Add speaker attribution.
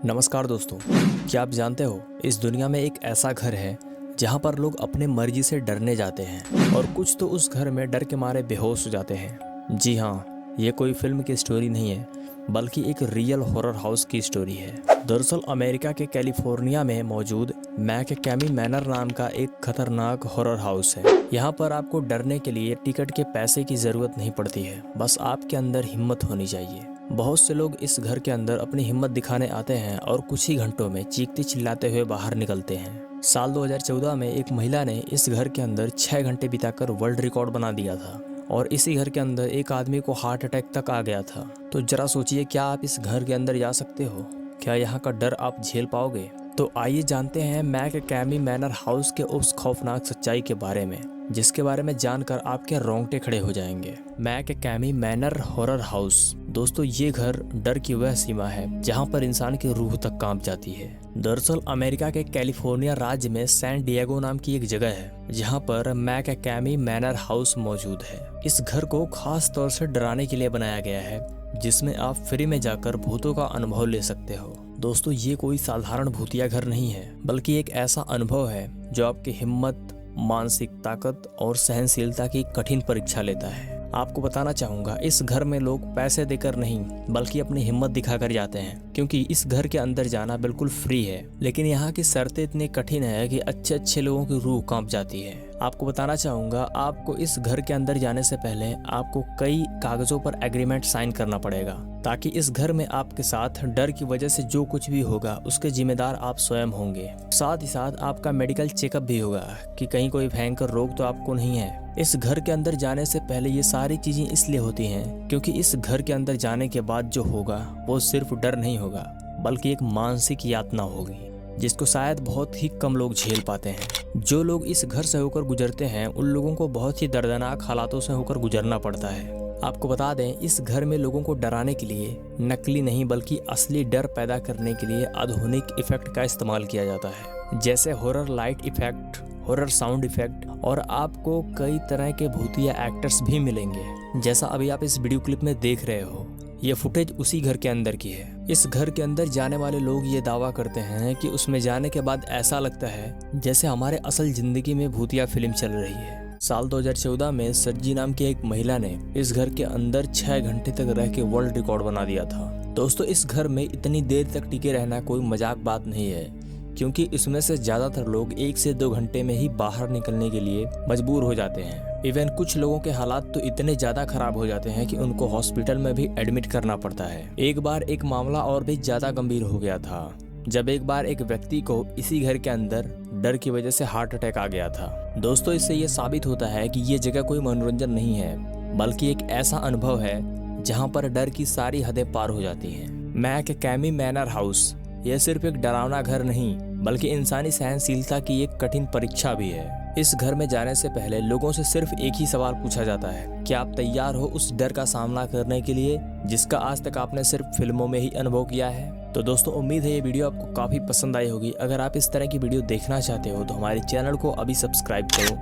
Speaker 1: नमस्कार दोस्तों, क्या आप जानते हो इस दुनिया में एक ऐसा घर है जहाँ पर लोग अपने मर्जी से डरने जाते हैं और कुछ तो उस घर में डर के मारे बेहोश हो जाते हैं। जी हाँ, ये कोई फिल्म की स्टोरी नहीं है बल्कि एक रियल हॉरर हाउस की स्टोरी है। दरअसल अमेरिका के कैलिफोर्निया में मौजूद मैककैमी मैनर नाम का एक खतरनाक हॉरर हाउस है। यहाँ पर आपको डरने के लिए टिकट के पैसे की जरूरत नहीं पड़ती है, बस आपके अंदर हिम्मत होनी चाहिए। बहुत से लोग इस घर के अंदर अपनी हिम्मत दिखाने आते हैं और कुछ ही घंटों में चीखते चिल्लाते हुए बाहर निकलते हैं। साल 2014 में एक महिला ने इस घर के अंदर 6 घंटे बिताकर वर्ल्ड रिकॉर्ड बना दिया था और इसी घर के अंदर एक आदमी को हार्ट अटैक तक आ गया था। तो जरा सोचिए, क्या आप इस घर के अंदर जा सकते हो? क्या यहाँ का डर आप झेल पाओगे? तो आइए जानते हैं मैककैमी मैनर हाउस के उस खौफनाक सच्चाई के बारे में, जिसके बारे में जानकर आपके रोंगटे खड़े हो जाएंगे। मैककैमी मैनर हॉरर हाउस। दोस्तों, ये घर डर की वह सीमा है जहाँ पर इंसान की रूह तक कांप जाती है। दरअसल अमेरिका के कैलिफोर्निया राज्य में सैन डिएगो नाम की एक जगह है जहाँ पर मैककैमी मैनर हाउस मौजूद है। इस घर को खास तौर से डराने के लिए बनाया गया है, जिसमें आप फ्री में जाकर भूतों का अनुभव ले सकते हो। दोस्तों, ये कोई साधारण भूतिया घर नहीं है, बल्कि एक ऐसा अनुभव है जो आपकी हिम्मत, मानसिक ताकत और सहनशीलता की कठिन परीक्षा लेता है। आपको बताना चाहूंगा, इस घर में लोग पैसे देकर नहीं बल्कि अपनी हिम्मत दिखाकर जाते हैं, क्योंकि इस घर के अंदर जाना बिल्कुल फ्री है। लेकिन यहाँ की शर्तें इतनी कठिन है कि अच्छे लोगों की रूह कांप जाती है। आपको बताना चाहूंगा, आपको इस घर के अंदर जाने से पहले आपको कई कागजों पर एग्रीमेंट साइन करना पड़ेगा, ताकि इस घर में आपके साथ डर की वजह से जो कुछ भी होगा उसके जिम्मेदार आप स्वयं होंगे। साथ ही साथ आपका मेडिकल चेकअप भी होगा कि कहीं कोई भयंकर रोग तो आपको नहीं है। इस घर के अंदर जाने से पहले ये सारी चीजें इसलिए होती हैं क्योंकि इस घर के अंदर जाने के बाद जो होगा वो सिर्फ डर नहीं होगा, बल्कि एक मानसिक यातना होगी जिसको शायद बहुत ही कम लोग झेल पाते हैं। जो लोग इस घर से होकर गुजरते हैं उन लोगों को बहुत ही दर्दनाक हालातों से होकर गुजरना पड़ता है। आपको बता दें, इस घर में लोगों को डराने के लिए नकली नहीं बल्कि असली डर पैदा करने के लिए आधुनिक इफेक्ट का इस्तेमाल किया जाता है, जैसे horror light effect, horror sound effect, और आपको कई तरह के भूतिया एक्टर्स भी मिलेंगे। जैसा अभी आप इस वीडियो क्लिप में देख रहे हो, ये फुटेज उसी घर के अंदर की है। इस घर के अंदर जाने वाले लोग ये दावा करते हैं कि उसमें जाने के बाद ऐसा लगता है जैसे हमारे असल जिंदगी में भूतिया फिल्म चल रही है। साल 2014 में सर्जी नाम की एक महिला ने इस घर के अंदर 6 घंटे तक रह के वर्ल्ड रिकॉर्ड बना दिया था। दोस्तों, इस घर में इतनी देर तक टिके रहना कोई मजाक बात नहीं है, क्योंकि इसमें से ज्यादातर लोग 1 से 2 घंटे में ही बाहर निकलने के लिए मजबूर हो जाते हैं। इवन कुछ लोगों के हालात तो इतने ज्यादा खराब हो जाते हैं कि उनको हॉस्पिटल में भी एडमिट करना पड़ता है। एक बार एक मामला और भी ज्यादा गंभीर हो गया था, जब एक बार एक व्यक्ति को इसी घर के अंदर डर की वजह से हार्ट अटैक आ गया था। दोस्तों, इससे ये साबित होता है कि ये जगह कोई मनोरंजन नहीं है, बल्कि एक ऐसा अनुभव है जहाँ पर डर की सारी हदें पार हो जाती हैं। मैककैमी मैनर हाउस यह सिर्फ एक डरावना घर नहीं बल्कि इंसानी सहनशीलता की एक कठिन परीक्षा भी है। इस घर में जाने से पहले लोगों से सिर्फ एक ही सवाल पूछा जाता है, क्या आप तैयार हो उस डर का सामना करने के लिए जिसका आज तक आपने सिर्फ फिल्मों में ही अनुभव किया है? तो दोस्तों, उम्मीद है ये वीडियो आपको काफी पसंद आई होगी। अगर आप इस तरह की वीडियो देखना चाहते हो तो हमारे चैनल को अभी सब्सक्राइब करो